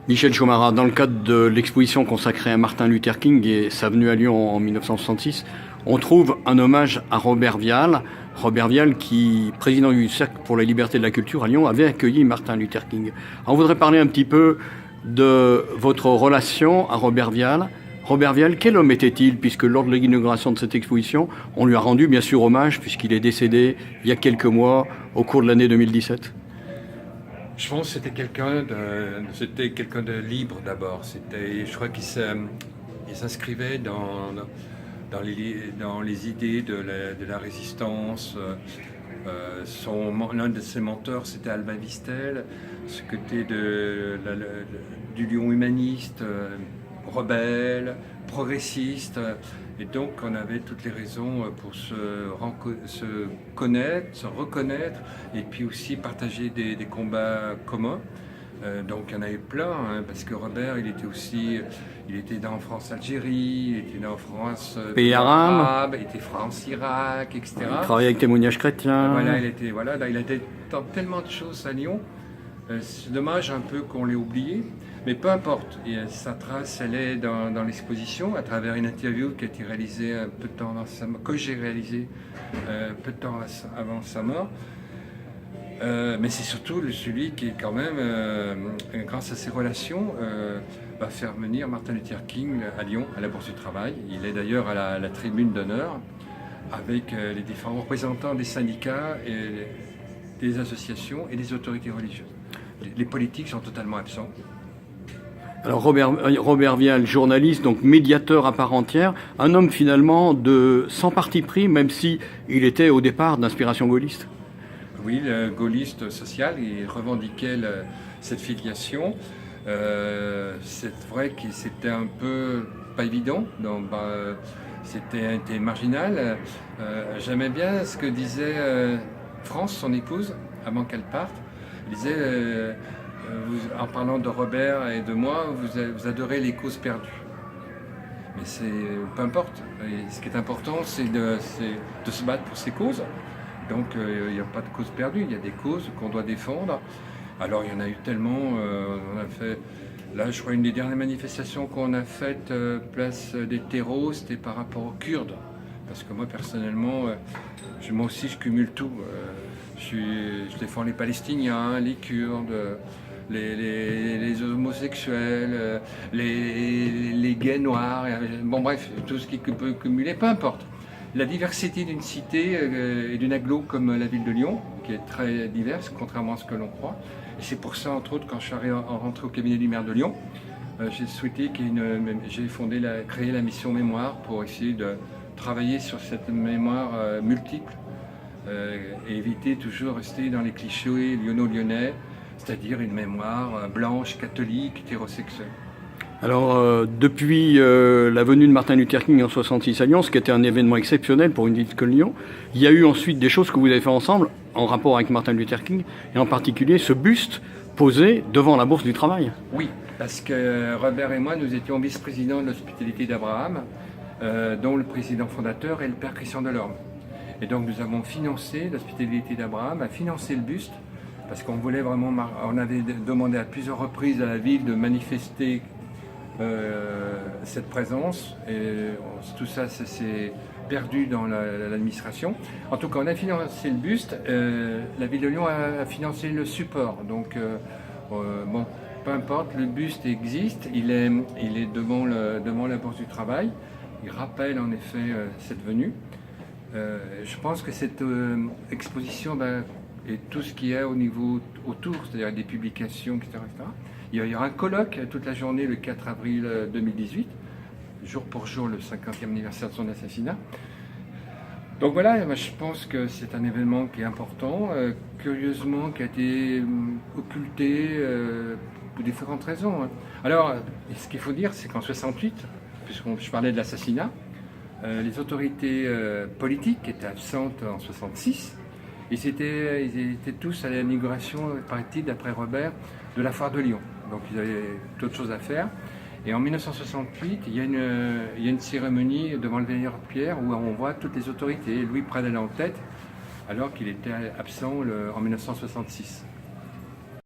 Michel Chomara, dans le cadre de l'exposition consacrée à Martin Luther King et sa venue à Lyon en 1966, on trouve un hommage à Robert Vial. Robert Vial, qui, président du Cercle pour la liberté de la culture à Lyon, avait accueilli Martin Luther King. Alors, on voudrait parler un petit peu de votre relation à Robert Vial. Robert Vial, quel homme était-il? Puisque lors de l'inauguration de cette exposition, on lui a rendu bien sûr hommage, puisqu'il est décédé il y a quelques mois, au cours de l'année 2017. Je pense que c'était quelqu'un de libre d'abord. Je crois qu'il s'inscrivait dans les idées de la résistance. L'un de ses mentors, c'était Albin Vistel, ce côté du lion humaniste, rebelle, progressiste. Et donc, on avait toutes les raisons pour se connaître, se reconnaître, et puis aussi partager des combats communs. Donc, il y en a eu plein, hein, parce que Robert, il était dans France-Algérie, il était dans France pays arabe, il était France-Irak, etc. Il travaillait avec Témoignages chrétiens. Il a été dans tellement de choses à Lyon. C'est dommage un peu qu'on l'ait oublié. Mais peu importe, sa trace, elle est dans l'exposition, à travers une interview qui a été réalisée un peu de temps avant sa mort, que j'ai réalisée peu de temps avant sa mort. Mais c'est surtout celui qui, quand même, grâce à ses relations, va faire venir Martin Luther King à Lyon, à la Bourse du Travail. Il est d'ailleurs à la tribune d'honneur, avec les différents représentants des syndicats, et des associations et des autorités religieuses. Les politiques sont totalement absents. Alors Robert Vial, journaliste, donc médiateur à part entière, un homme finalement sans parti pris, même si il était au départ d'inspiration gaulliste. Oui, le gaulliste social, il revendiquait cette filiation. C'est vrai que c'était un peu pas évident, c'était marginal. J'aimais bien ce que disait France, son épouse, avant qu'elle parte. Elle disait... en parlant de Robert et de moi, vous adorez les causes perdues. Mais peu importe. Et ce qui est important, c'est de se battre pour ces causes. Donc il n'y a pas de cause perdue, il y a des causes qu'on doit défendre. Alors il y en a eu tellement. On a fait, là, je crois, une des dernières manifestations qu'on a faites, place des terreaux, c'était par rapport aux Kurdes. Parce que moi, personnellement, moi aussi, je cumule tout. Je défends les Palestiniens, les Kurdes, les homosexuels, les gays noirs, bon bref, tout ce qui peut cumuler, peu importe. La diversité d'une cité et d'une agglo comme la ville de Lyon, qui est très diverse, contrairement à ce que l'on croit. Et c'est pour ça, entre autres, quand je suis rentré au cabinet du maire de Lyon, j'ai souhaité créé la mission mémoire pour essayer de travailler sur cette mémoire multiple et éviter toujours de rester dans les clichés lyonno-lyonnais, c'est-à-dire une mémoire blanche, catholique, hétérosexuelle. Alors, depuis la venue de Martin Luther King en 1966 à Lyon, ce qui était un événement exceptionnel pour une ville comme Lyon, il y a eu ensuite des choses que vous avez fait ensemble en rapport avec Martin Luther King, et en particulier ce buste posé devant la Bourse du Travail. Oui, parce que Robert et moi, nous étions vice-présidents de l'Hospitalité d'Abraham, dont le président fondateur est le père Christian Delorme. Et donc nous avons financé, l'Hospitalité d'Abraham a financé le buste, parce qu'on voulait vraiment, on avait demandé à plusieurs reprises à la ville de manifester cette présence, et tout ça s'est perdu dans l'administration. En tout cas, on a financé le buste, la ville de Lyon a financé le support, donc bon, peu importe, le buste existe, il est devant la Bourse du Travail, il rappelle en effet cette venue. Je pense que cette exposition et tout ce qu'il y a au niveau autour, c'est-à-dire des publications, etc., etc. Il y aura un colloque toute la journée le 4 avril 2018, jour pour jour le 50e anniversaire de son assassinat. Donc voilà, moi, je pense que c'est un événement qui est important, curieusement qui a été occulté pour différentes raisons. Hein. Alors, ce qu'il faut dire, c'est qu'en 68, puisque je parlais de l'assassinat, les autorités politiques étaient absentes en 66. Ils étaient tous à l'inauguration, paraît-il, d'après Robert, de la foire de Lyon. Donc ils avaient d'autres choses à faire. Et en 1968, il y a une cérémonie devant le Vieillard de Pierre où on voit toutes les autorités. Louis Pradel en tête, alors qu'il était absent en 1966.